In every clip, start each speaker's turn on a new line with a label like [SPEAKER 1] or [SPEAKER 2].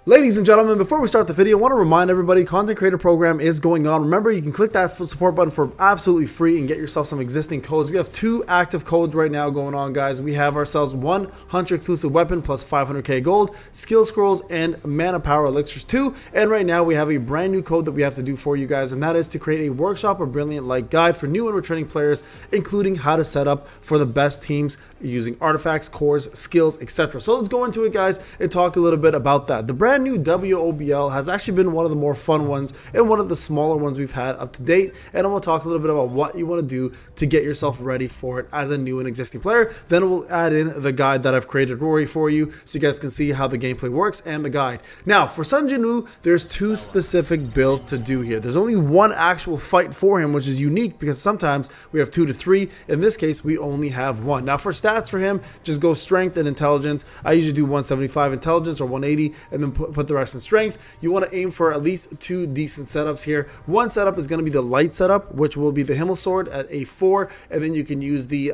[SPEAKER 1] Ladies and gentlemen, before we start the video, I want to remind everybody, Content Creator Program is going on. Remember, you can click that support button for absolutely free and get yourself some existing codes. We have 2 active codes right now going on, guys. We have ourselves 1 Hunter exclusive weapon plus 500k gold, skill scrolls, and mana power elixirs 2. And right now we have a brand new code that we have to do for you guys, and that is to create a workshop or brilliant light guide for new and returning players, including how to set up for the best teams using artifacts, cores, skills, etc. So let's go into it, guys, and talk a little bit about that. The brand new WOBL has actually been one of the more fun ones and one of the smaller ones we've had up to date, and I'm going to talk a little bit about what you want to do to get yourself ready for it as a new and existing player. Then we'll add in the guide that I've created for you so you guys can see how the gameplay works and the guide. Now for Sun Jinu, there's 2 specific builds to do here. There's only 1 actual fight for him, which is unique because sometimes we have 2 to 3. In this case, we only have 1. Now for stats for him, just go strength and intelligence. I usually do 175 intelligence or 180 and then put the rest in strength. You want to aim for at least 2 decent setups here. One setup is going to be the light setup, which will be the Himmel sword at A4, and then you can use the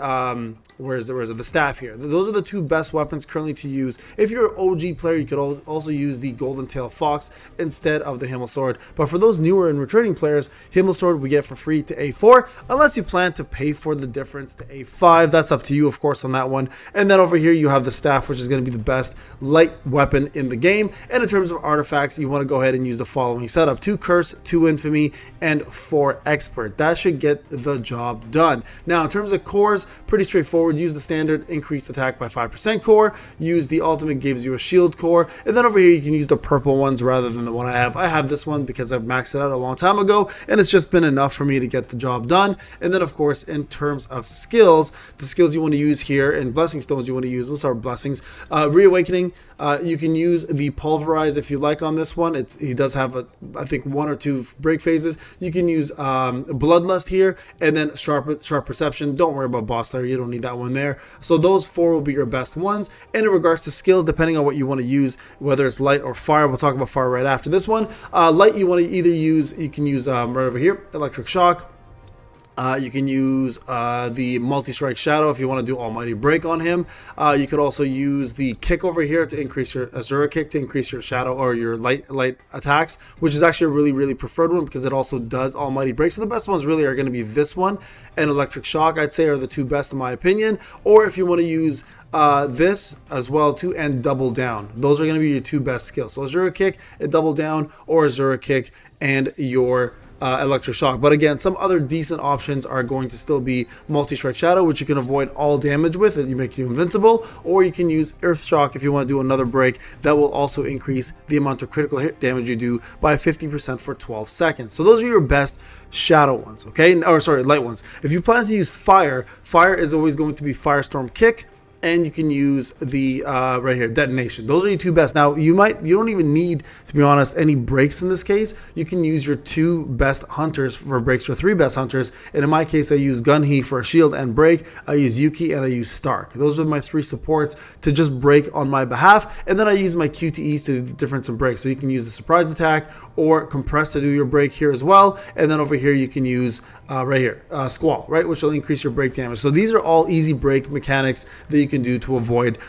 [SPEAKER 1] the staff here. Those are the 2 best weapons currently to use. If you're an OG player, you could also use the golden tail fox instead of the Himmel sword. But for those newer and returning players, Himmel sword we get for free to A4, unless you plan to pay for the difference to A5. That's up to you, of course, on that one. And then over here you have the staff, which is going to be the best light weapon in the game. And in terms of artifacts, you want to go ahead and use the following setup: 2 curse, 2 infamy, and 4 expert. That should get the job done. Now in terms of cores, pretty straightforward. Use the standard increased attack by 5% core. Use the ultimate, gives you a shield core. And then over here you can use the purple ones rather than the one I have. I have this one because I've maxed it out a long time ago, and it's just been enough for me to get the job done. And then of course, in terms of skills, the skills you want to use here and blessing stones you want to use, what's our blessings? Reawakening. You can use the pulverize if you like on this one. He does have I think 1 or 2 break phases. You can use bloodlust here, and then sharp perception. Don't worry about boss layer, you don't need that one there. So those 4 will be your best ones. And in regards to skills, depending on what you want to use, whether it's light or fire, we'll talk about fire right after this one. Light you want to either use, you can use right over here, electric shock. You can use the multi-strike shadow if you want to do almighty break on him. You could also use the kick over here to increase your Azura kick, to increase your shadow or your light attacks, which is actually a really preferred one because it also does almighty break. So the best ones really are going to be this one and electric shock, I'd say, are the 2 best in my opinion. Or if you want to use this as well too, and double down, those are going to be your 2 best skills. So Azura kick and double down, or Azura kick and your electric shock. But again, some other decent options are going to still be multi-strike shadow, which you can avoid all damage with, and you make you invincible, or you can use earth shock if you want to do another break that will also increase the amount of critical hit damage you do by 50% for 12 seconds. So those are your best shadow ones, okay? Or sorry, light ones. If you plan to use fire is always going to be firestorm kick, and you can use the right here, detonation. Those are your 2 best. Now you don't even need, to be honest, any breaks in this case. You can use your 2 best hunters for breaks, or 3 best hunters. And in my case, I use Gunhee for a shield and break. I use Yuki and I use Stark. Those are my 3 supports to just break on my behalf. And then I use my QTEs to do the difference in break. So you can use the surprise attack or compress to do your break here as well. And then over here you can use right here, Squall, right, which will increase your break damage. So these are all easy break mechanics that you can do to avoid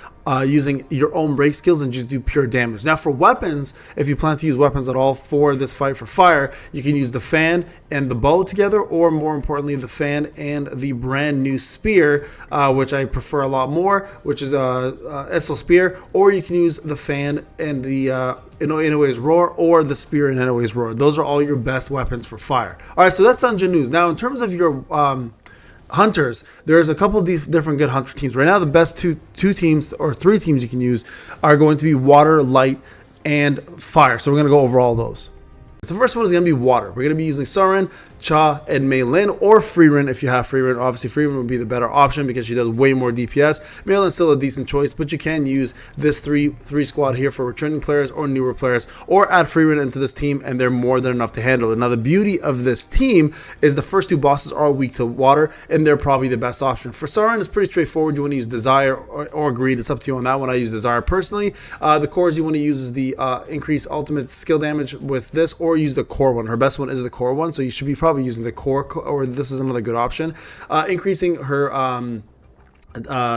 [SPEAKER 1] using your own break skills and just do pure damage. Now for weapons, if you plan to use weapons at all for this fight for fire, you can use the fan and the bow together, or more importantly, the fan and the brand new spear, which I prefer a lot more, which is Essel spear, or you can use the fan and the Inouye's roar, or the spear and Inouye's roar. Those are all your best weapons for fire. All right, so that's Sun Jinu's. Now in terms of your hunters, there's a couple of these different good hunter teams right now. The best two teams or 3 teams you can use are going to be water, light, and fire. So we're going to go over all those. The first one is going to be water. We're going to be using Sarin, Cha, and Mei Lin, or Freerin if you have Freerin. Obviously, Freerin would be the better option because she does way more DPS. Mei Lin's still a decent choice, but you can use this three squad here for returning players or newer players, or add Freerin into this team, and they're more than enough to handle it. Now, the beauty of this team is the first 2 bosses are weak to water, and they're probably the best option. For Sarin, it's pretty straightforward. You want to use Desire or Greed. It's up to you on that one. I use Desire personally. The cores you want to use is the increased ultimate skill damage with this, or use the core one. Her best one is the core one, so you should be probably using the core, or this is another good option. Increasing her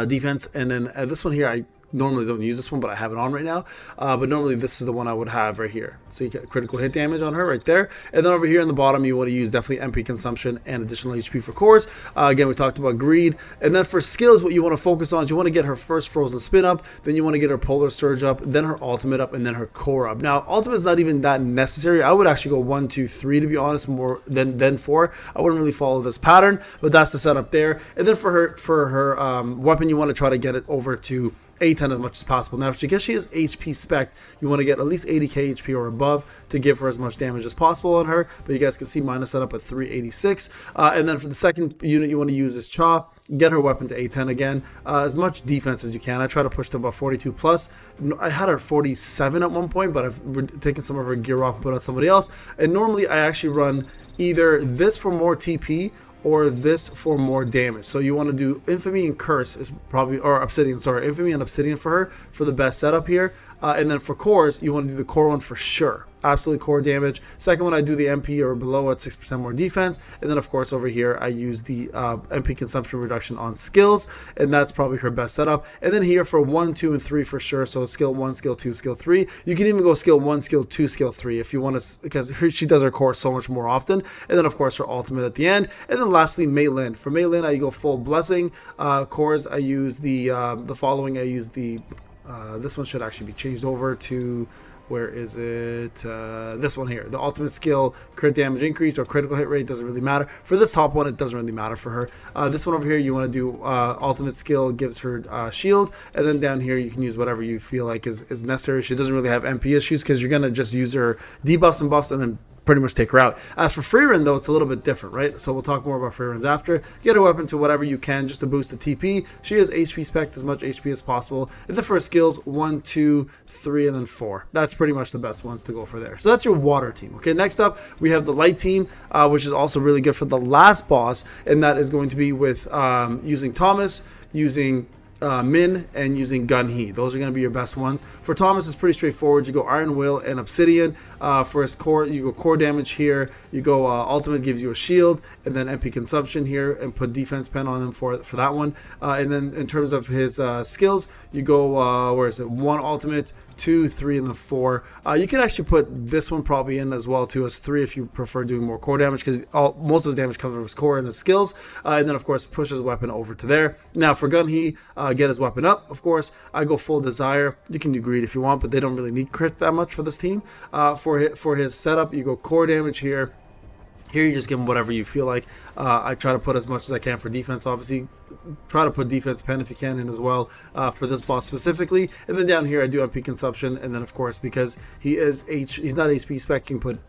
[SPEAKER 1] defense, and then this one here, normally don't use this one, but I have it on right now. But normally this is the one I would have right here. So you get critical hit damage on her right there. And then over here in the bottom, you want to use definitely MP consumption and additional HP for cores. Again, we talked about greed. And then for skills, what you want to focus on is you want to get her first frozen spin up, then you want to get her polar surge up, then her ultimate up, and then her core up. Now, ultimate is not even that necessary. I would actually go 1, 2, 3 to be honest, more than 4. I wouldn't really follow this pattern, but that's the setup there. And then for her weapon, you want to try to get it over to A10 as much as possible. Now, because she is HP spec, you want to get at least 80k HP or above to give her as much damage as possible on her. But you guys can see mine is set up at 386. And then for the second unit you want to use is Cha. Get her weapon to A10 again. As much defense as you can. I try to push to about 42 plus. I had her 47 at one point, but I've taken some of her gear off and put on somebody else. And normally I actually run either this for more TP or this for more damage. So you want to do Infamy and Curse is probably, or Obsidian, sorry, Infamy and Obsidian for her for the best setup here. And then for cores, you want to do the core one for sure. Absolutely core damage. Second one, I do the MP or below at 6% more defense. And then of course over here, I use the MP consumption reduction on skills, and that's probably her best setup. And then here for 1, 2, and 3 for sure. So skill 1, skill 2, skill 3. You can even go skill 1, skill 2, skill 3 if you want to, because she does her core so much more often. And then of course her ultimate at the end. And then lastly, Mei Lin. For Mei Lin, I go full blessing. Cores, I use the following. I use the this one should actually be changed over to, where is it? This one here. The ultimate skill, crit damage increase or critical hit rate, doesn't really matter. For this top one, it doesn't really matter for her. This one over here, you want to do ultimate skill, gives her shield. And then down here, you can use whatever you feel like is necessary. She doesn't really have MP issues because you're going to just use her debuffs and buffs and then pretty much take her out. As for Freerin though, it's a little bit different, right? So we'll talk more about Freerins after. Get a weapon to whatever you can just to boost the TP. She is HP spec as much HP as possible. And then for skills, 1, 2, 3, and then 4. That's pretty much the best ones to go for there. So that's your water team. Okay, next up we have the light team, which is also really good for the last boss, and that is going to be with using Thomas, using Min, and using Gun He. Those are going to be your best ones. For Thomas, it's pretty straightforward. You go Iron Will and Obsidian. For his core, you go core damage here. You go ultimate gives you a shield, and then MP consumption here, and put defense pen on him for that one. And then in terms of his skills, you go where is it? 1 ultimate, 2, 3, and then 4. You can actually put this one probably in as well too as 3 if you prefer doing more core damage, because most of his damage comes from his core and his skills. And then of course push his weapon over to there. Now for Gun He, get his weapon up. Of course, I go full desire. You can do greed if you want, but they don't really need crit that much for this team. For his setup, you go core damage here. Here you just give him whatever you feel like. I try to put as much as I can for defense, obviously. Try to put defense pen if you can in as well for this boss specifically. And then down here I do MP consumption, and then of course because he's not HP spec, you can put,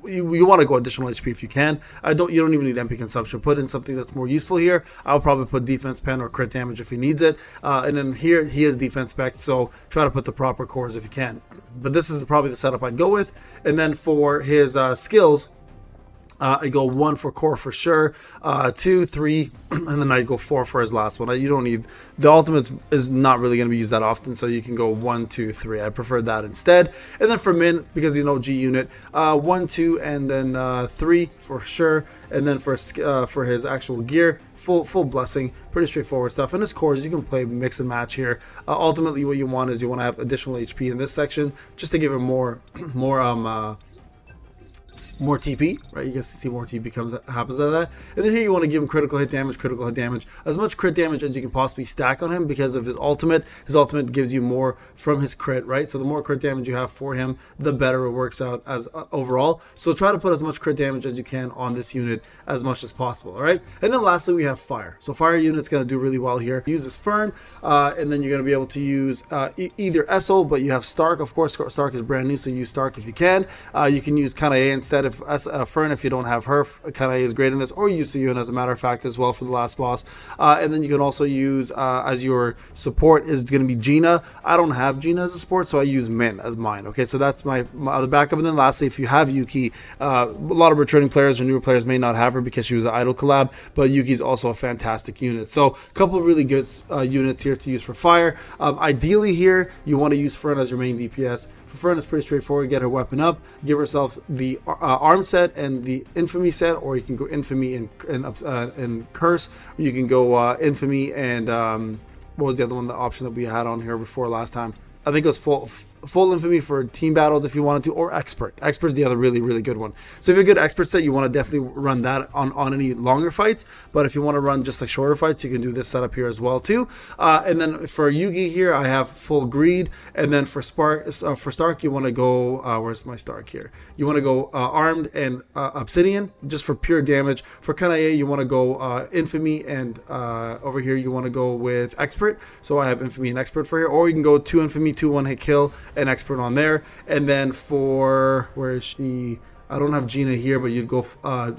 [SPEAKER 1] you want to go additional HP if you can. You don't even need MP consumption. Put in something that's more useful here. I'll probably put defense pen or crit damage if he needs it. And then here he is defense spec, so try to put the proper cores if you can. But this is probably the setup I'd go with. And then for his skills, I go 1 for core for sure, 2, 3, and then I go 4 for his last one. You don't need, the ultimate is not really going to be used that often, so you can go 1, 2, 3. I prefer that instead. And then for Min, because you know G unit, 1, 2, and then 3 for sure. And then for his actual gear, full blessing, pretty straightforward stuff. And his cores, you can play mix and match here. Ultimately, what you want is you want to have additional HP in this section just to give him more TP, right? You guys see more TP happens out of that. And then here you want to give him critical hit damage, as much crit damage as you can possibly stack on him because of his ultimate. His ultimate gives you more from his crit, right? So the more crit damage you have for him, the better it works out as overall. So try to put as much crit damage as you can on this unit as much as possible, all right? And then lastly, we have fire. So fire unit's going to do really well here. Use this Fern, and then you're going to be able to use either Essel, but you have Stark. Of course, Stark is brand new, so use Stark if you can. You can use Kanae instead of Fern if you don't have her. Kanae is great in this, or use Siyun as a matter of fact as well for the last boss. And then you can also use as your support is going to be Gina. I don't have Gina as a support, so I use Min as mine. Okay, so that's my other backup. And then lastly, if you have Yuki, a lot of returning players or newer players may not have her because she was an idol collab, but Yuki's also a fantastic unit. So a couple of really good units here to use for fire. Ideally here, you want to use Fern as your main DPS. For Fern, it's pretty straightforward. Get her weapon up, give herself the arm set and the infamy set, or you can go infamy and curse, or you can go infamy and what was the other one, the option that we had on here before last time? I think it was full infamy for team battles if you wanted to, or expert. Expert's the other really good one. So if you're a good expert set, you want to definitely run that on any longer fights. But if you want to run just like shorter fights, you can do this setup here as well too. And then for Yugi here, I have full greed. And then for Stark, you want to go where's my Stark here? You want to go armed and obsidian just for pure damage. For Kanae, you want to go infamy, and over here you want to go with expert. So I have infamy and expert for here, or you can go 2 infamy, 2 1-hit kill, and expert on there. And then for, where is she? I don't have Gina here, but you'd go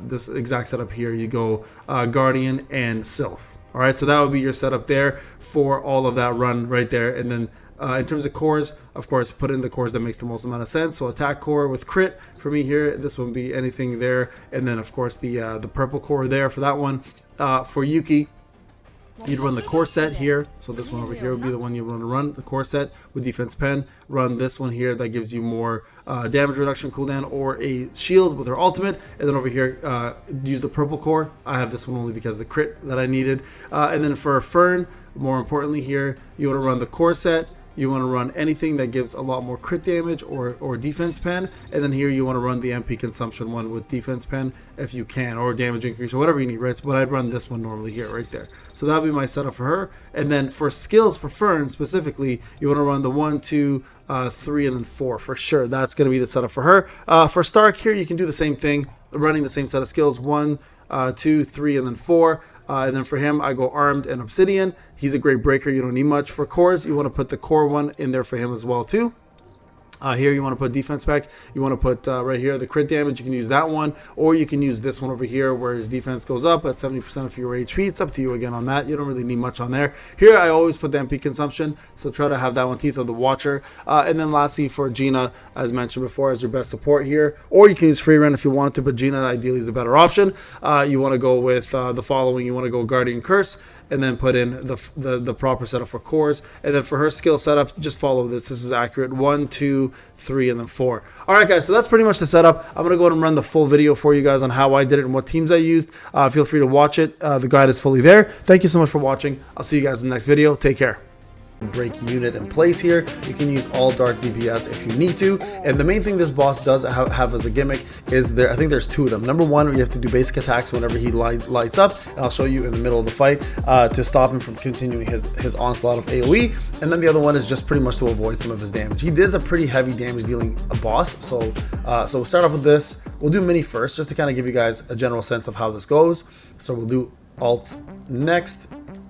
[SPEAKER 1] this exact setup here. You go guardian and sylph. All right, so that would be your setup there for all of that run right there. And then in terms of cores, of course, put in the cores that makes the most amount of sense. So attack core with crit for me here. This wouldn't be anything there. And then of course the purple core there for that one. For Yuki, you'd run the core set here. So this one over here would be the one you want to run, the core set with defense pen. Run this one here that gives you more damage reduction cooldown, or a shield with her ultimate. And then over here, use the purple core. I have this one only because of the crit that I needed. And then for Fern, more importantly here, you want to run the core set. You want to run anything that gives a lot more crit damage or defense pen. And then here you want to run the MP consumption one with defense pen if you can, or damage increase, or whatever you need, right? But I'd run this one normally here, right there. So that'll be my setup for her. And then for skills for Fern specifically, you want to run the 1, 2, 3, and then 4 for sure. That's going to be the setup for her. For Stark here, you can do the same thing, running the same set of skills, 1, 2, 3, and then 4. And then for him, I go armed and obsidian. He's a great breaker. You don't need much. For cores, you want to put the core one in there for him as well too. Here you want to put defense spec. You want to put right here the crit damage. You can use that one, or you can use this one over here where his defense goes up at 70% of your HP. It's up to you again on that. You don't really need much on there. Here I always put the MP consumption, so try to have that one, Teeth of the Watcher. And then lastly for Gina, as mentioned before, as your best support here, or you can use free run if you want to, but Gina ideally is a better option. You want to go with the following. You want to go Guardian Curse, and then put in the proper setup for cores. And then for her skill setup, just follow this. This is accurate. 1, 2, 3, and then 4. All right, guys, so that's pretty much the setup. I'm going to go ahead and run the full video for you guys on how I did it and what teams I used. Feel free to watch it. The guide is fully there. Thank you so much for watching. I'll see you guys in the next video. Take care. Break unit in place here. You can use all dark DPS if you need to, and the main thing this boss does have as a gimmick is there, I think there's 2 of them. Number 1, you have to do basic attacks whenever he lights up, and I'll show you in the middle of the fight to stop him from continuing his onslaught of AoE. And then the other one is just pretty much to avoid some of his damage. He is a pretty heavy damage dealing boss, so we'll start off with this. We'll do mini first just to kind of give you guys a general sense of how this goes. So we'll do alt next,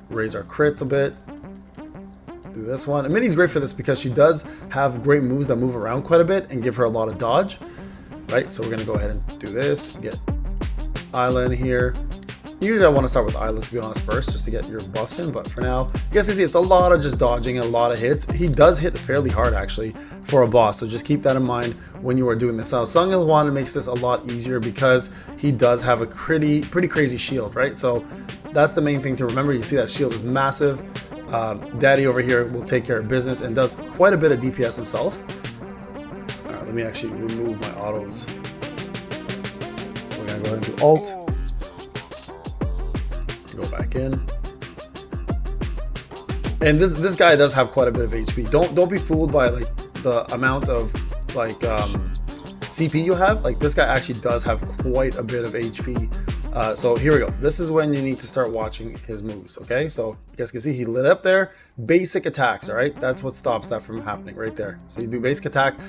[SPEAKER 1] raise our crits a bit. Do this one. And Mini's great for this because she does have great moves that move around quite a bit and give her a lot of dodge, right? So we're going to go ahead and do this, get Isla in here. Usually I want to start with Isla, to be honest, first, just to get your buffs in, but for now, you guys can see it's a lot of just dodging and a lot of hits. He does hit fairly hard, actually, for a boss, so just keep that in mind when you are doing this. Now, Sung Il-hwan makes this a lot easier because he does have a pretty crazy shield, right? So that's the main thing to remember. You see that shield is massive. Daddy over here will take care of business and does quite a bit of DPS himself. All right, let me actually remove my autos. We're gonna go ahead and do alt. Go back in. And this guy does have quite a bit of HP. Don't be fooled by like the amount of like CP you have. Like this guy actually does have quite a bit of HP. So here we go. This is when you need to start watching his moves, okay? So you guys can see he lit up there. Basic attacks, all right? That's what stops that from happening right there. So you do basic attack.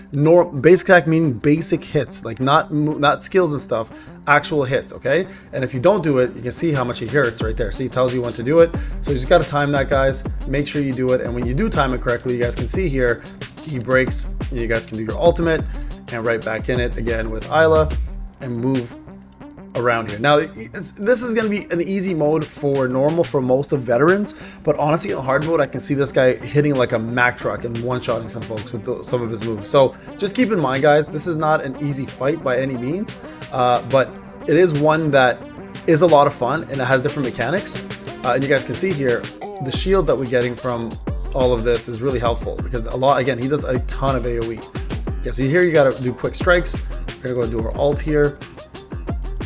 [SPEAKER 1] Basic attack meaning basic hits, like not skills and stuff, actual hits, okay? And if you don't do it, you can see how much he hurts right there. See, it tells you when to do it. So you just got to time that, guys. Make sure you do it. And when you do time it correctly, you guys can see here, he breaks. You guys can do your ultimate and right back in it again with Isla and move around here. Now this is going to be an easy mode for normal for most of veterans, but honestly in hard mode I can see this guy hitting like a Mack truck and one-shotting some folks with some of his moves. So just keep in mind, guys, this is not an easy fight by any means, but it is one that is a lot of fun and it has different mechanics. And you guys can see here the shield that we're getting from all of this is really helpful because again, he does a ton of AoE. Okay, so here you got to do quick strikes. We're gonna go do our alt here.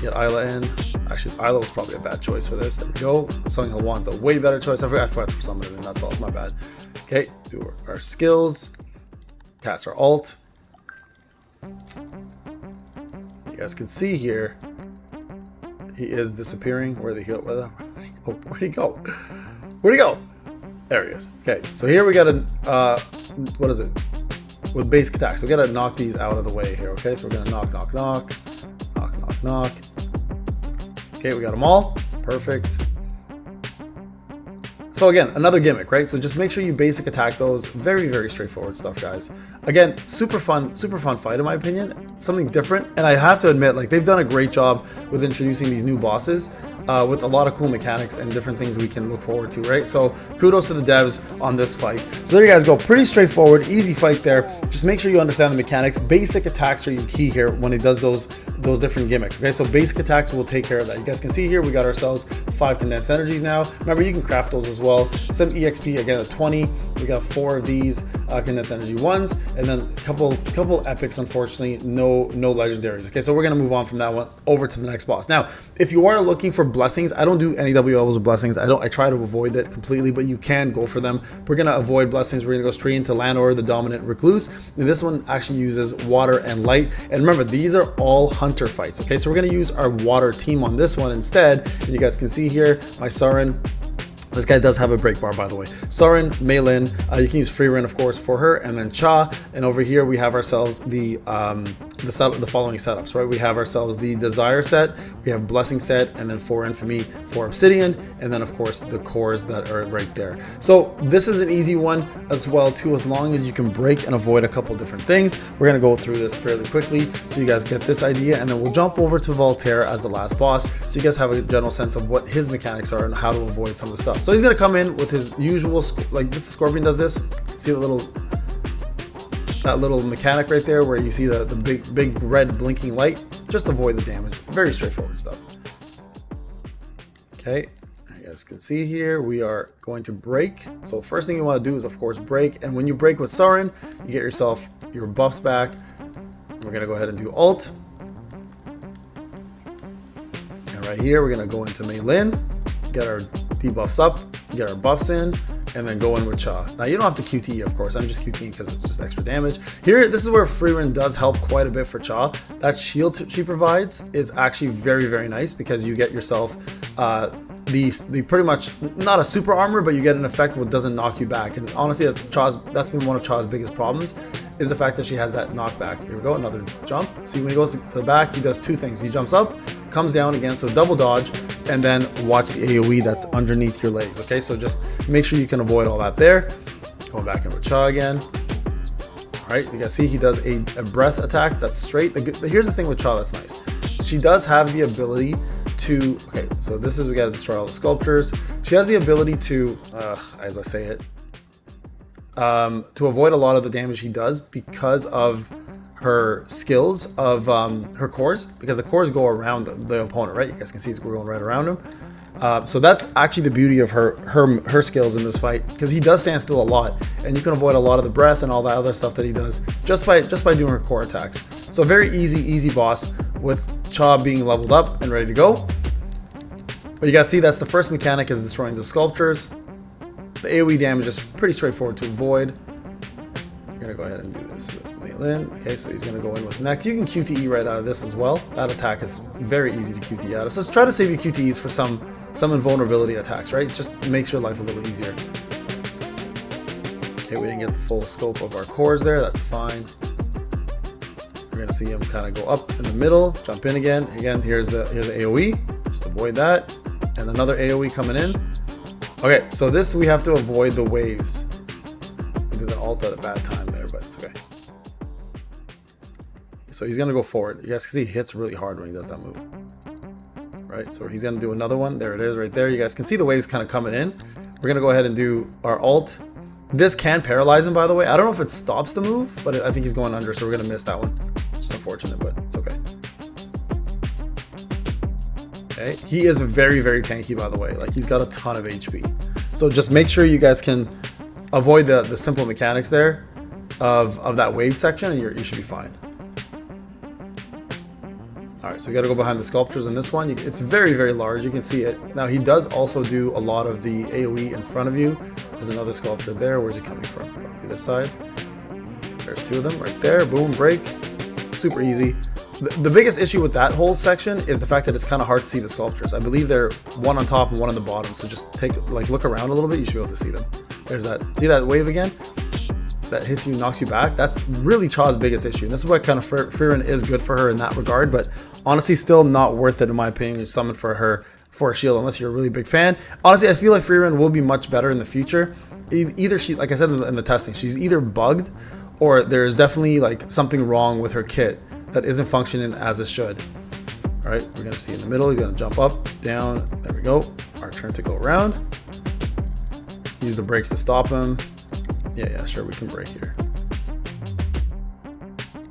[SPEAKER 1] Get Isla in. Actually, Ilo was probably a bad choice for this. There we go. Sung Hill Wan's a way better choice. I forgot for some of it, and that's all. My bad. Okay, do our skills. Cast our alt. You guys can see here, he is disappearing. Where'd he go? Where'd he go? Where'd he go? There he is. Okay, so here we got a, what is it? With basic attacks. So we gotta knock these out of the way here, okay? So we're gonna knock, knock, knock, knock, knock, knock. Okay, we got them all. Perfect. So again, another gimmick, right? So just make sure you basic attack those. Very, very straightforward stuff, guys. Again, super fun fight in my opinion. Something different. And I have to admit, like, they've done a great job with introducing these new bosses with a lot of cool mechanics and different things we can look forward to, right? So kudos to the devs on this fight. So there you guys go. Pretty straightforward, easy fight there. Just make sure you understand the mechanics. Basic attacks are your key here when it does those different gimmicks, okay? So basic attacks will take care of that. You guys can see here, we got ourselves 5 condensed energies now. Remember, you can craft those as well. Some EXP, again, a 20. We got 4 of these condensed energy ones, and then a couple epics, unfortunately, no legendaries. Okay, so we're gonna move on from that one over to the next boss. Now, if you are looking for blessings, I don't do any WLs with blessings. I try to avoid it completely, but you can go for them. We're gonna avoid blessings. We're gonna go straight into Landor, the dominant recluse. And this one actually uses water and light. And remember, these are all hunter fights. Okay, so we're gonna use our water team on this one instead. And you guys can see here, my Sarin. This guy does have a break bar, by the way. Sarin, Meilin, you can use Free Run, of course, for her, and then Cha. And over here we have ourselves the following setups, right? We have ourselves the Desire set, we have Blessing set, and then 4 Infamy, 4 Obsidian, and then of course the cores that are right there. So this is an easy one as well too, as long as you can break and avoid a couple different things. We're gonna go through this fairly quickly so you guys get this idea, and then we'll jump over to Voltaire as the last boss so you guys have a general sense of what his mechanics are and how to avoid some of the stuff. So he's gonna come in with his usual, like this Scorpion does this. See that little mechanic right there where you see the big red blinking light. Just avoid the damage. Very straightforward stuff. Okay, you guys can see here we are going to break. So first thing you want to do is of course break, and when you break with Sarin, you get yourself your buffs back. We're gonna go ahead and do alt. And right here we're gonna go into Meilin, get our debuffs up, get our buffs in, and then go in with Cha. Now you don't have to QTE, of course. I'm just QTEing because it's just extra damage. Here, this is where Free Run does help quite a bit for Cha. That shield she provides is actually very, very nice because you get yourself the pretty much not a super armor, but you get an effect that doesn't knock you back. And honestly, that's been one of Cha's biggest problems, is the fact that she has that knockback. Here we go, another jump. See, when he goes to the back, he does 2 things. He jumps up, comes down again, so double dodge, and then watch the AoE that's underneath your legs. Okay, so just make sure you can avoid all that there. Going back in with Cha again. All right, you guys see he does a breath attack that's straight. Here's the thing with Cha that's nice. She does have the ability to, okay, so this is, we gotta destroy all the sculptures. She has the ability to, as I say it, to avoid a lot of the damage he does because of her skills of her cores, because the cores go around the opponent, right? You guys can see it's going right around him. So that's actually the beauty of her skills in this fight, because he does stand still a lot, and you can avoid a lot of the breath and all that other stuff that he does just by doing her core attacks. So very easy boss with Cha being leveled up and ready to go. But you guys see that's the first mechanic, is destroying the sculptures. The AoE damage is pretty straightforward to avoid. We're gonna go ahead and do this with Meilin. Okay, so he's gonna go in with next. You can QTE right out of this as well. That attack is very easy to QTE out of. So just try to save your QTEs for some invulnerability attacks, right? Just makes your life a little easier. Okay, we didn't get the full scope of our cores there. That's fine. We're gonna see him kind of go up in the middle, jump in again. Again, here's the AoE. Just avoid that, and another AoE coming in. Okay, so this we have to avoid the waves. We did the alt at a bad time there, but it's okay. So he's gonna go forward. You guys can see he hits really hard when he does that move. Right, so he's gonna do another one. There it is right there. You guys can see the waves kind of coming in. We're gonna go ahead and do our alt. This can paralyze him, by the way. I don't know if it stops the move, but I think he's going under, so we're gonna miss that one. It's unfortunate, but it's okay. Okay, he is very, very tanky, by the way. Like, he's got a ton of HP. So just make sure you guys can avoid the simple mechanics there of that wave section, and you should be fine. All right, so we got to go behind the sculptures in this one. It's very, very large. You can see it. Now, he does also do a lot of the AoE in front of you. There's another sculpture there. Where's it coming from? Probably this side. There's two of them right there. Boom, break. Super easy. The biggest issue with that whole section is the fact that it's kind of hard to see the sculptures. I believe they're one on top and one on the bottom. So just look around a little bit. You should be able to see them. There's that. See that wave again? That hits you, knocks you back. That's really Cha's biggest issue. And this is why kind of Frieren is good for her in that regard, but honestly still not worth it in my opinion to summon for her for a shield unless you're a really big fan. Honestly, I feel like Frieren will be much better in the future. Either she, like I said in the testing, she's either bugged or there's definitely like something wrong with her kit that isn't functioning as it should. All right, we're gonna see in the middle, he's gonna jump up, down, there we go. Our turn to go around. Use the brakes to stop him. Yeah, sure, we can break here.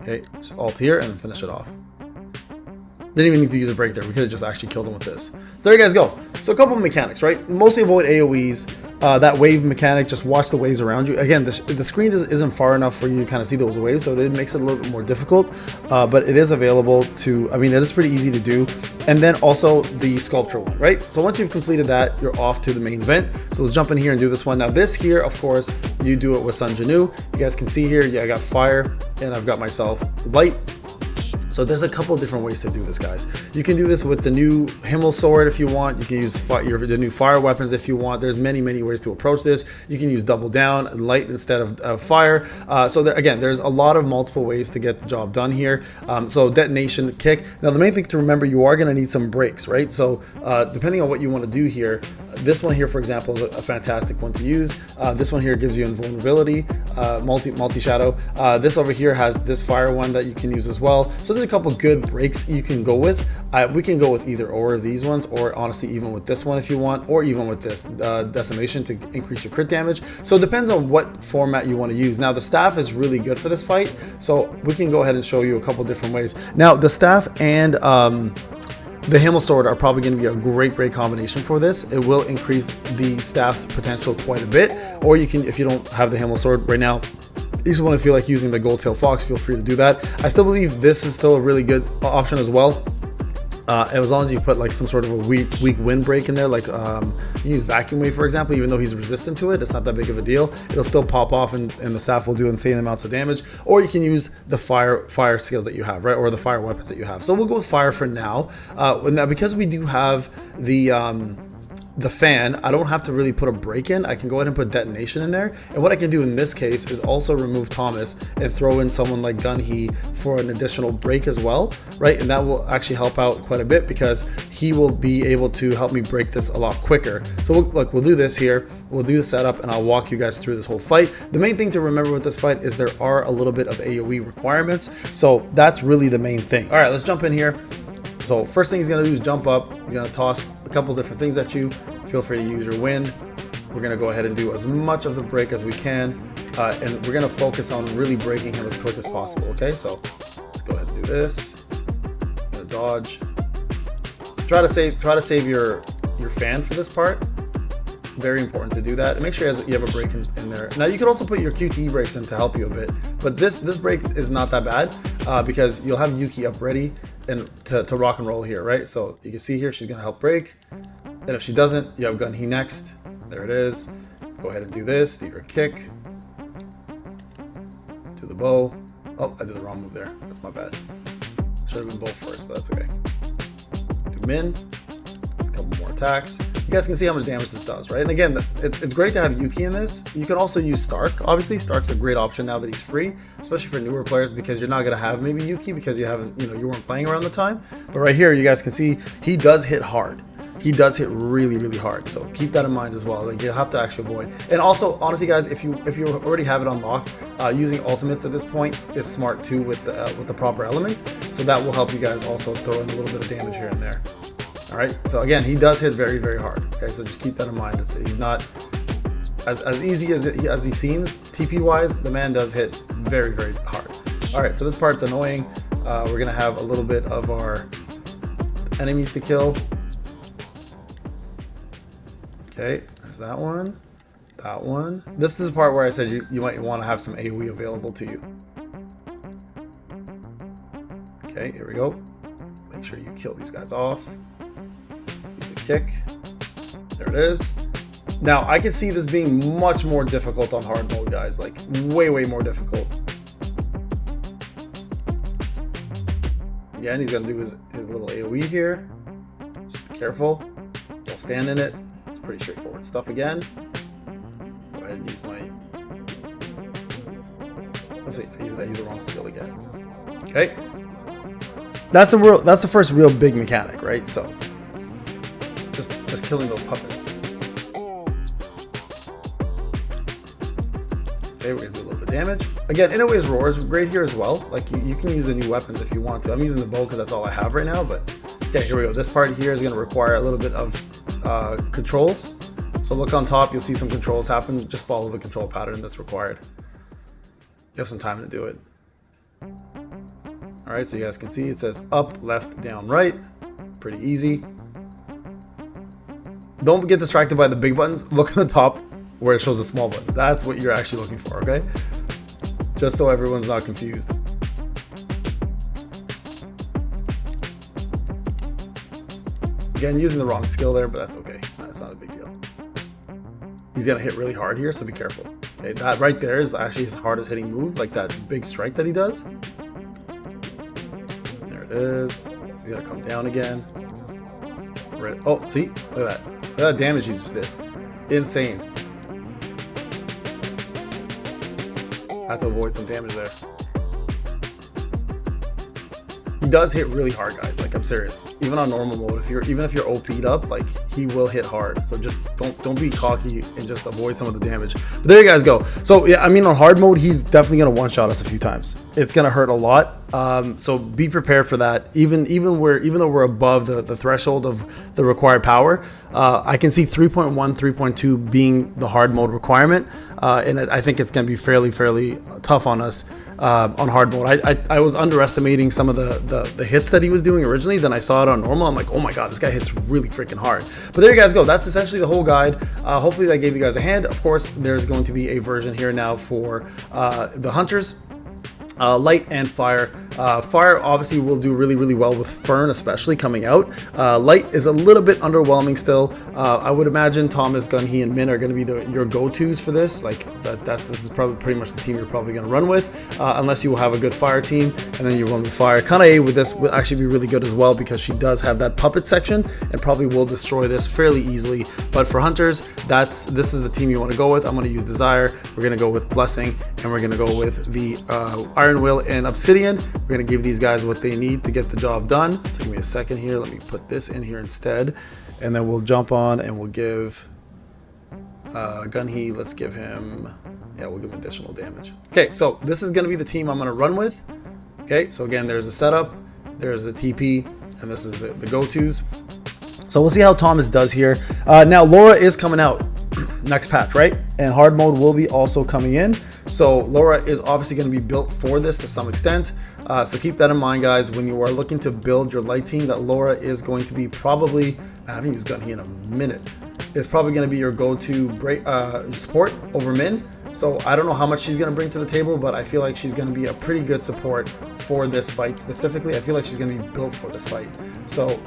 [SPEAKER 1] Okay, just alt here and then finish it off. Didn't even need to use a break there. We could have just actually killed him with this. So there you guys go. So a couple of mechanics, right? Mostly avoid AoEs. That wave mechanic, just watch the waves around you. Again, the screen isn't far enough for you to kind of see those waves, so it makes it a little bit more difficult. But it is available to, I mean, it is pretty easy to do. And then also the sculpture one, right? So once you've completed that, you're off to the main event. So let's jump in here and do this one. Now this here, of course, you do it with Sun Janu. You guys can see here, yeah, I got fire and I've got myself light. So there's a couple of different ways to do this, guys. You can do this with the new Himmel sword if you want. You can use the new fire weapons if you want. There's many ways to approach this. You can use double down and light instead of fire. So there, again, there's a lot of multiple ways to get the job done here. So detonation, kick. Now the main thing to remember, you are gonna need some breaks, right? So depending on what you want to do here, this one here, for example, is a fantastic one to use. This one here gives you invulnerability, multi-shadow. This over here has this fire one that you can use as well. So there's a couple good breaks you can go with. We can go with either or of these ones, or honestly even with this one if you want, or even with this decimation to increase your crit damage. So it depends on what format you want to use. Now the staff is really good for this fight, so we can go ahead and show you a couple different ways. Now the staff and the Himmel sword are probably going to be a great combination for this. It will increase the staff's potential quite a bit. Or you can, if you don't have the Himmel sword right now, you just want to feel like using the Gold Tail Fox, feel free to do that. I still believe this is still a really good option as well. As long as you put like some sort of a weak wind break in there, like you use Vacuum Wave, for example. Even though he's resistant to it, it's not that big of a deal. It'll still pop off and the staff will do insane amounts of damage. Or you can use the fire skills that you have, right? Or the fire weapons that you have. So we'll go with fire for now. Now because we do have the fan, I don't have to really put a break in. I can go ahead and put detonation in there. And what I can do in this case is also remove Thomas and throw in someone like Gunhee for an additional break as well, right? And that will actually help out quite a bit because he will be able to help me break this a lot quicker. So we'll do this here. We'll do the setup and I'll walk you guys through this whole fight. The main thing to remember with this fight is there are a little bit of AoE requirements. So that's really the main thing. All right, let's jump in here. So first thing he's gonna do is jump up. He's gonna toss a couple different things at you. Feel free to use your wind. We're gonna go ahead and do as much of the break as we can. And we're gonna focus on really breaking him as quick as possible, okay? So let's go ahead and do this. Gonna dodge. Try to save your fan for this part. Very important to do that. Make sure you have a break in there. Now you can also put your QTE breaks in to help you a bit, but this break is not that bad because you'll have Yuki up ready and to rock and roll here, right? So you can see here she's gonna help break. And if she doesn't, you have Gunhee next. There it is. Go ahead and do this. Do your kick. Do the bow. Oh, I did the wrong move there. That's my bad. Should have been bow first, but that's okay. Do min. A couple more attacks. You guys can see how much damage this does, right? And again, it's great to have Yuki in this. You can also use Stark. Obviously, Stark's a great option now that he's free, especially for newer players because you're not gonna have maybe Yuki because you haven't, you weren't playing around the time. But right here, you guys can see he does hit hard. He does hit really hard, so keep that in mind as well. Like you'll have to actually avoid. And also, honestly, guys, if you already have it unlocked, using ultimates at this point is smart too with the proper element. So that will help you guys also throw in a little bit of damage here and there. All right. So again, he does hit very hard. Okay, so just keep that in mind. He's not as easy as he seems. TP wise, the man does hit very hard. All right. So this part's annoying. We're gonna have a little bit of our enemies to kill. Okay, there's that one, that one. This is the part where I said you might want to have some AoE available to you. Okay, here we go. make sure you kill these guys off. Use a kick. There it is. Now, I can see this being much more difficult on hard mode, guys. Like, way, way more difficult. Again, he's going to do his little AoE here. Just be careful. Don't stand in it. It's pretty straightforward stuff again. Go ahead and use my... Oopsie, I used the wrong skill again. Okay. That's the first real big mechanic, right? So, just killing those puppets. Okay, we're gonna do a little bit of damage. Again, Inoue's Roar is great here as well. Like, you can use the new weapons if you want to. I'm using the bow because that's all I have right now, but okay, here we go. This part here is gonna require a little bit of controls. So look on top, you'll see some controls happen. Just follow the control pattern that's required. You have some time to do it. All right, so you guys can see it says up, left, down, right. Pretty easy. Don't get distracted by the big buttons. Look at the top where it shows the small buttons. That's what you're actually looking for, okay? Just so everyone's not confused. Again, using the wrong skill there, but that's okay. That's not a big deal. He's gonna hit really hard here, so be careful. Okay, that right there is actually his hardest hitting move, like that big strike that he does. There it is. He's gonna come down again. Right. Oh, see? Look at that. Look at that damage he just did. Insane. I have to avoid some damage there. He does hit really hard, guys. Like, I'm serious. Even on normal mode, even if you're OP'd up, like, he will hit hard. So just don't be cocky and just avoid some of the damage. But there you guys go. So yeah, I mean, on hard mode, he's definitely gonna one-shot us a few times. It's gonna hurt a lot. So be prepared for that. Even though we're above the threshold of the required power, I can see 3.1, 3.2 being the hard mode requirement, and I think it's going to be fairly tough on us on hard mode. I was underestimating some of the hits that he was doing originally. Then I saw it on normal. I'm like, oh my god, this guy hits really freaking hard. But there you guys go. That's essentially the whole guide. Hopefully that gave you guys a hand. Of course, there's going to be a version here now for the hunters. Light and fire. Fire obviously will do really well with Fern, especially coming out. Light is a little bit underwhelming still. I would imagine Thomas, Gunhee, and Min are going to be your go-tos for this. Like this is probably pretty much the team you're probably going to run with, unless you will have a good fire team, and then you run with fire. Kanae with this will actually be really good as well because she does have that puppet section and probably will destroy this fairly easily. But for hunters, this is the team you want to go with. I'm going to use Desire. We're going to go with Blessing, and we're going to go with the Iron Will and Obsidian. We're going to give these guys what they need to get the job done. So give me a second here. Let me put this in here instead. And then we'll jump on and we'll give Gunhee, let's give him, we'll give him additional damage. Okay, so this is going to be the team I'm going to run with. Okay, so again, there's the setup, there's the TP, and this is the go-tos. So we'll see how Thomas does here. Now, Laura is coming out next patch, right? And hard mode will be also coming in. So Laura is obviously going to be built for this to some extent. So keep that in mind, guys, when you are looking to build your light team, that Laura is going to be probably, I haven't used Gunhee in a minute, is probably going to be your go-to support over Min. So I don't know how much she's going to bring to the table, but I feel like she's going to be a pretty good support for this fight specifically. I feel like she's going to be built for this fight. So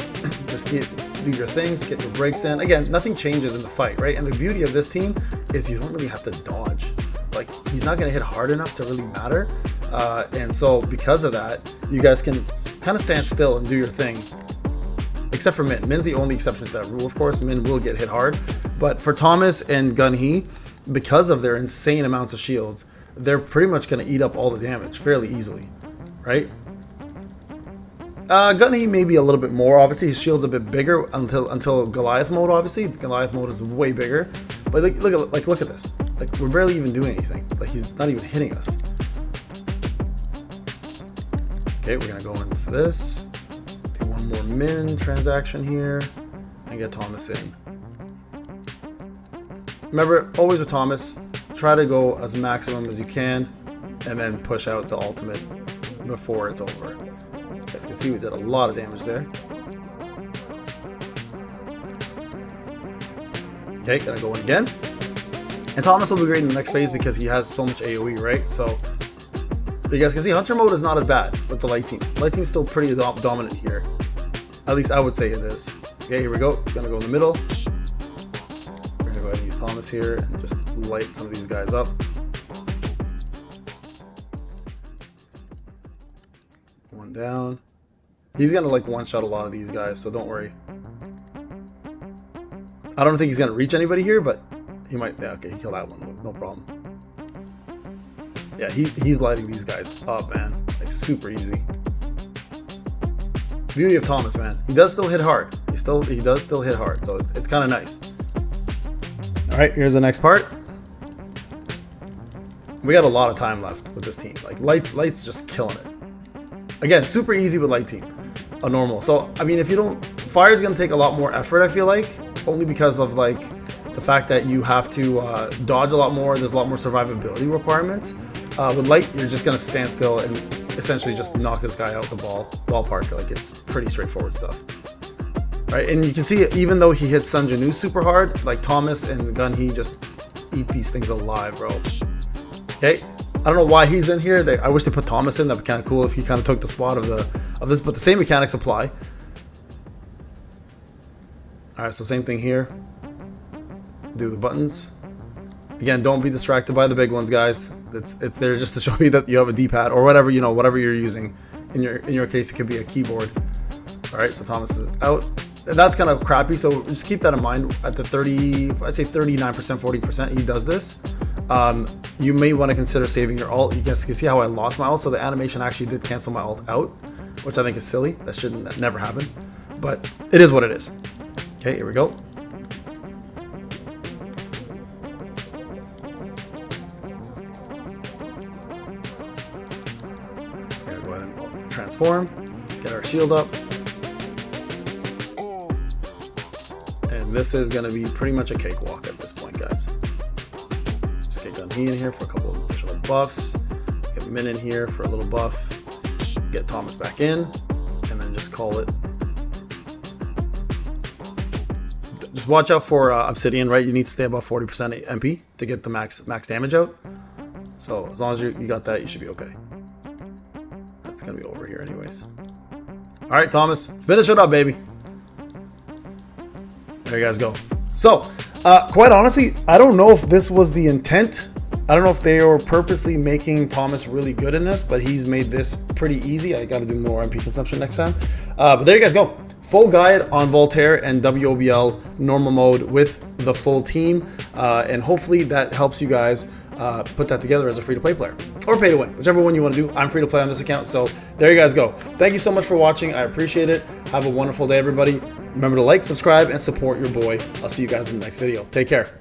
[SPEAKER 1] just do your things, get your breaks in. Again, nothing changes in the fight, right? And the beauty of this team is you don't really have to dodge. Like, he's not going to hit hard enough to really matter. And so because of that, you guys can kind of stand still and do your thing. Except for Min. Min's the only exception to that rule, of course. Min will get hit hard. But for Thomas and Gunhee, because of their insane amounts of shields, they're pretty much going to eat up all the damage fairly easily, right? Gunhee may be a little bit more. Obviously, his shield's a bit bigger until Goliath mode. Obviously, Goliath mode is way bigger. But look at this. Like, we're barely even doing anything. Like, he's not even hitting us. Okay, we're gonna go in for this. Do one more Min transaction here, and get Thomas in. Remember, always with Thomas, try to go as maximum as you can, and then push out the ultimate before it's over. You guys can see we did a lot of damage there. Okay, gonna go in again. And Thomas will be great in the next phase because he has so much AoE, right? So you guys can see Hunter mode is not as bad with the light team. Light team's still pretty dominant here. At least I would say it is. Okay, here we go. It's gonna go in the middle. We're gonna go ahead and use Thomas here and just light some of these guys up. One down. He's gonna like one-shot a lot of these guys, so don't worry. I don't think he's gonna reach anybody here, but he might. Yeah, okay, he killed that one. No problem. Yeah, he's lighting these guys up, man. Like super easy. Beauty of Thomas, man. He does still hit hard. He does still hit hard, so it's kind of nice. All right, here's the next part. We got a lot of time left with this team. Like Light's just killing it. Again, super easy with Light team, a normal. So I mean, if you don't, Fire's gonna take a lot more effort. I feel like only because of like the fact that you have to dodge a lot more. There's a lot more survivability requirements. With Light, you're just gonna stand still and essentially just knock this guy out the ballpark. Like it's pretty straightforward stuff. Right, and you can see even though he hits Sun Janu super hard, like Thomas and Gun, he just eat these things alive, bro. Okay, I don't know why he's in here. I wish they put Thomas in. That'd be kind of cool if he kind of took the spot of this, but the same mechanics apply. All right, so same thing here. Do the buttons. Again, don't be distracted by the big ones, guys. It's there just to show you that you have a D-pad or whatever, you know, whatever you're using. In your case, it could be a keyboard. All right, so Thomas is out. That's kind of crappy, so just keep that in mind. At the 30, I'd say 39%, 40%, he does this. You may want to consider saving your ult. You guys can see how I lost my ult, so the animation actually did cancel my ult out, which I think is silly. That never happen, but it is what it is. Okay, here we go. Go ahead and transform, get our shield up. And this is going to be pretty much a cakewalk at this point, guys. Just get Gun in here for a couple of additional buffs. Get Min in here for a little buff. Get Thomas back in, and then just call it. Just watch out for Obsidian, right? You need to stay above 40% MP to get the max damage out. So as long as you got that, you should be okay. That's gonna be over here anyways. All right, Thomas, finish it up, baby. There you guys go. So, quite honestly, I don't know if this was the intent. I don't know if they were purposely making Thomas really good in this, but he's made this pretty easy. I got to do more MP consumption next time. But there you guys go. Full guide on Voltaire and WOBL normal mode with the full team. And hopefully that helps you guys put that together as a free-to-play player. Or pay to win, whichever one you want to do. I'm free to play on this account. So there you guys go. Thank you so much for watching. I appreciate it. Have a wonderful day, everybody. Remember to like, subscribe, and support your boy. I'll see you guys in the next video. Take care.